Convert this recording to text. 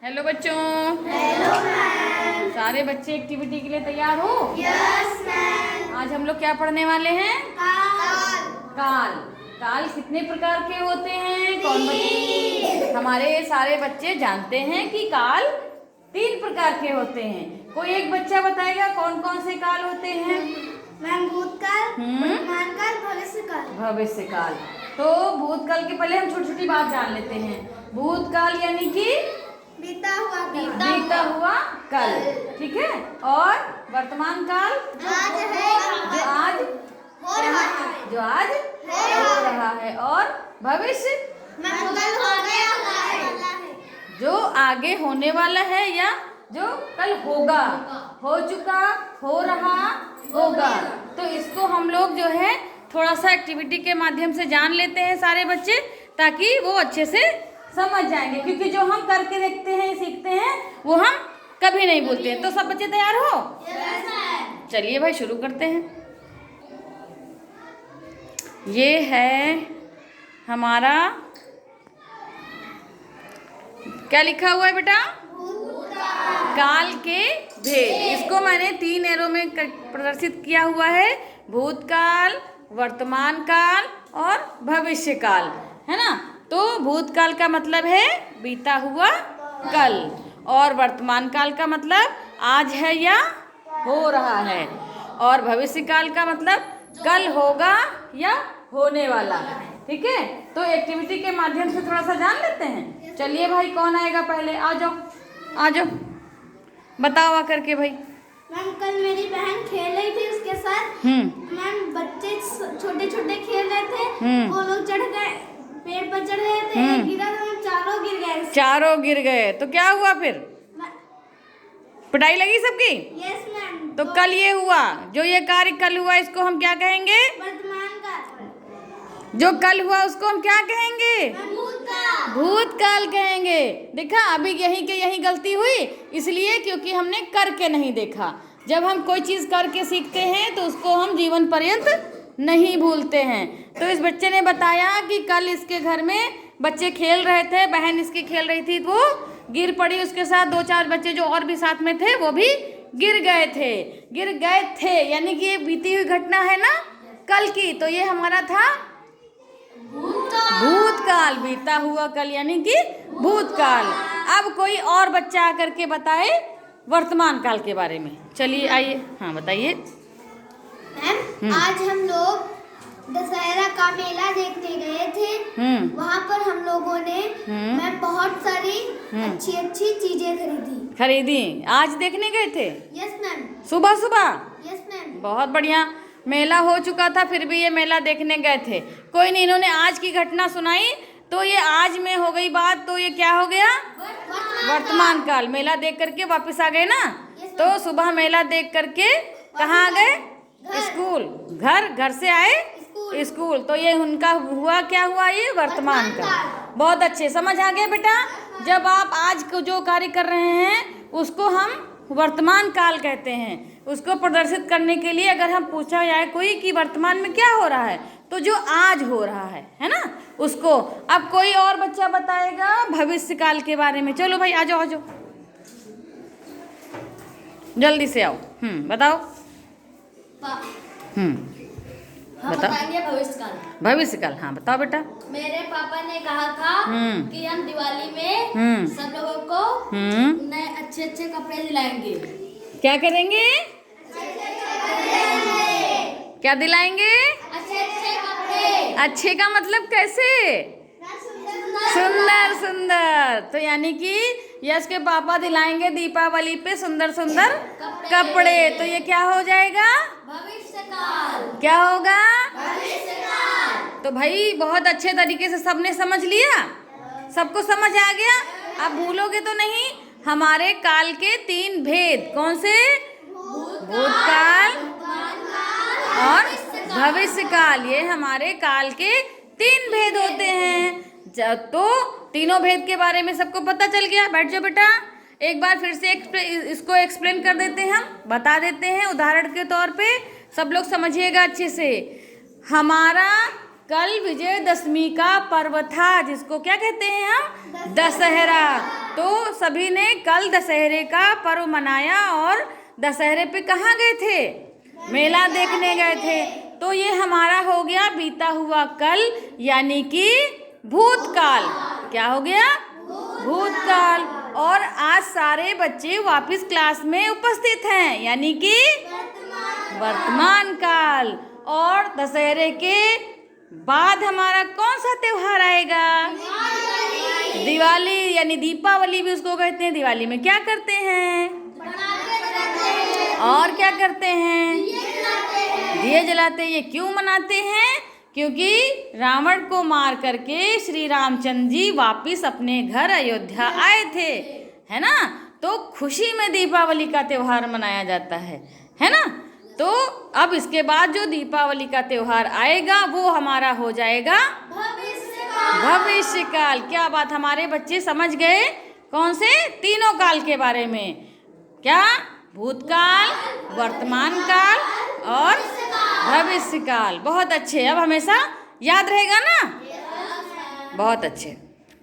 Hello बच्चों। Hello ma'am. सारे बच्चे एक्टिविटी के लिए तैयार हो? Yes ma'am. आज हम लोग क्या पढ़ने वाले हैं? काल। काल। काल कितने प्रकार के होते हैं? कौन बच्चे? हमारे सारे बच्चे जानते हैं कि काल 3 प्रकार के होते हैं। कोई एक बच्चा बताएगा कौन कौन से काल होते हैं? मैम भूतकाल, वर्तमान काल, भविष्य काल। भविष्य काल। तो भूतकाल के पहले हम छोटी छोटी बात जान लेते हैं। भूतकाल यानी कि बीता हुआ काल। बीता हुआ कल, ठीक है। और वर्तमान काल आज है, जो आज हो रहा है, जो आज हो रहा है। और भविष्य मैम कल होने वाला है, जो आगे होने वाला है या जो कल होगा, हो चुका, हो रहा, होगा। तो इसको हम लोग जो है थोड़ा सा एक्टिविटी के माध्यम से जान लेते हैं सारे बच्चे, ताकि वो अच्छे से समझ जाएंगे। क्योंकि जो हम करके देखते हैं, सीखते हैं, वो हम कभी नहीं भूलते हैं। तो सब बच्चे तैयार हो? चलिए भाई शुरू करते हैं। ये है हमारा, क्या लिखा हुआ है बेटा? काल के भेद। इसको मैंने 3 एरो में प्रदर्शित किया हुआ है। भूतकाल, वर्तमान काल और भविष्य काल, है ना। तो भूतकाल का मतलब है बीता हुआ कल, और वर्तमान काल का मतलब आज है या हो रहा है, और भविष्य काल का मतलब कल होगा या होने वाला है, ठीक है। तो एक्टिविटी के माध्यम से थोड़ा सा जान लेते हैं। चलिए भाई, कौन आएगा पहले? आ जाओ, आ जाओ, बताओ आकर के भाई। मैम कल मेरी बहन खेल रही थी उसके साथ। मैम बच्चे छोटे छोटे खेल रहे थे, वो लोग चढ़ गए, पेड़ पर चढ़ गए थे, एक गिरा तो मैम चारों गिर गए। चारों गिर गए तो क्या हुआ फिर? पिटाई लगी सबकी? Yes ma'am. तो कल ये हुआ, जो ये कार्य कल हुआ, इसको हम क्या कहेंगे? वर्तमान काल। जो कल हुआ उसको हम क्या कहेंगे? भूतकाल। भूतकाल कहेंगे। देखा, अभी यहीं के यहीं गलती हुई, इसलिए क्योंकि हमने करके नहीं देखा। जब हम कोई चीज़ करके सीखते हैं तो उसको हम जीवन पर्यंत नहीं भूलते हैं। तो इस बच्चे ने बताया कि कल इसके घर में बच्चे खेल रहे थे, बहन इसकी खेल रही थी, वो गिर पड़ी, उसके साथ 2-4 बच्चे जो और भी साथ में थे वो भी गिर गए थे। यानी कि ये बीती हुई घटना है ना कल की, तो ये हमारा था भूतकाल। बीता हुआ कल यानी कि भूतकाल। अब कोई और बच्चा आकर के बताए वर्तमान काल के बारे में। चलिए आइए, हाँ बताइए। मैम आज हम लोग दशहरा का मेला देखने गए थे। वहाँ पर हम लोगों ने मैम बहुत सारी अच्छी अच्छी चीजें खरीदी। आज देखने गए थे? Yes ma'am. सुबह सुबह? Yes ma'am. बहुत बढ़िया। मेला हो चुका था फिर भी ये मेला देखने गए थे। कोई नहीं, इन्होंने आज की घटना सुनाई तो ये आज में हो गई बात, तो ये क्या हो गया? वर्तमान काल। मेला देख करके वापस आ गए ना। तो सुबह मेला देख करके कहाँ आ गए? स्कूल। घर से आए स्कूल। तो ये उनका हुआ, क्या हुआ? ये वर्तमान काल। बहुत अच्छे, समझ आ गया बेटा। जब आप आज को जो कार्य कर रहे हैं उसको हम वर्तमान काल कहते हैं। उसको प्रदर्शित करने के लिए अगर हम पूछा जाए कोई कि वर्तमान में क्या हो रहा है, तो जो आज हो रहा है ना, उसको। अब कोई और बच्चा बताएगा भविष्य काल के बारे में। चलो भाई, आ जाओ, जल्दी से आओ। बताओ। हम बताएंगे भविष्य काल। भविष्य काल, हाँ बताओ बेटा। मेरे पापा ने कहा था कि हम दिवाली में सब लोगों को नए अच्छे अच्छे कपड़े दिलाएंगे। क्या करेंगे? क्या दिलाएंगे? अच्छे अच्छे कपड़े। अच्छे का मतलब कैसे? सुंदर। तो यानी कि यश के पापा दिलाएंगे दीपावली पे सुंदर कपड़े। तो ये क्या हो जाएगा? भविष्य काल। क्या होगा? भविष्य काल। तो भाई बहुत अच्छे तरीके से सबने समझ लिया, सबको समझ आ गया। अब भूलोगे तो नहीं। हमारे काल के 3 भेद कौन से? भूतकाल और भविष्य काल। ये हमारे काल के 3 भेद होते हैं। तो तीनों भेद के बारे में सबको पता चल गया। बैठ जाओ बेटा, एक बार फिर से इसको एक्सप्लेन कर देते हैं, हम बता देते हैं उदाहरण के तौर पे। सब लोग समझिएगा अच्छे से। हमारा कल विजयदशमी का पर्व था, जिसको क्या कहते हैं हम? दशहरा। तो सभी ने कल दशहरे का पर्व मनाया और दशहरे पे कहाँ गए थे? मेला देखने गए थे। तो ये हमारा हो गया बीता हुआ कल, यानी कि भूतकाल। क्या हो गया? भूतकाल। और आज सारे बच्चे वापस क्लास में उपस्थित हैं, यानी कि वर्तमान काल। और दशहरे के बाद हमारा कौन सा त्योहार आएगा? दिवाली, यानी दीपावली भी उसको कहते हैं। दिवाली में क्या करते हैं? और क्या करते हैं? दिए जलाते हैं। ये क्यों मनाते हैं? क्योंकि रावण को मार करके श्री रामचंद्र जी वापिस अपने घर अयोध्या आए थे, है ना। तो खुशी में दीपावली का त्योहार मनाया जाता है ना। तो अब इसके बाद जो दीपावली का त्योहार आएगा वो हमारा हो जाएगा भविष्य काल। क्या बात, हमारे बच्चे समझ गए? कौन से? तीनों काल के बारे में। क्या? भूतकाल, वर्तमान काल और भविष्य काल। बहुत अच्छे। अब हमेशा याद रहेगा ना? बहुत अच्छे।